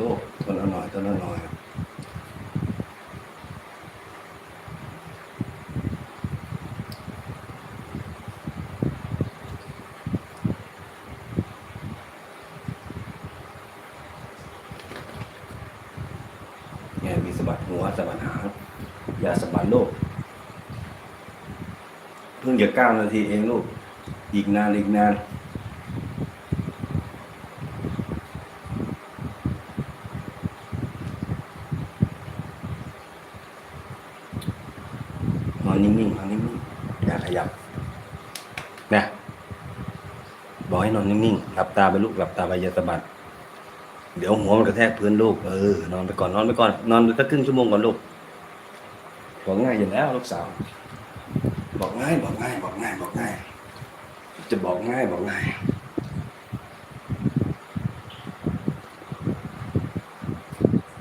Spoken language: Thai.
ลูกทนเอาหน่อยทนเอาหน่อยเนี่ยมีสะบัดหัวสะบัดหางอย่าสะบัดลูกเพิ่งจะ9 นาทีเองลูกอีกนานอีกนานนอนนิ่งๆนอนนิ่งๆอย่าขยับนะบอกให้นอนนิ่งๆหลับตาไปลูกหลับตาไปอย่าสะบัดเดี๋ยวหัวมันกระแทกพื้นลูกนอนไปก่อนนอนไปก่อนนอนไปสักครึ่งชั่วโมงก่อนลูกบอกง่ายอยู่แล้วลูกสาวบอกง่ายบอกง่ายบอกง่ายบอกง่ายจะบอกง่ายบอกง่าย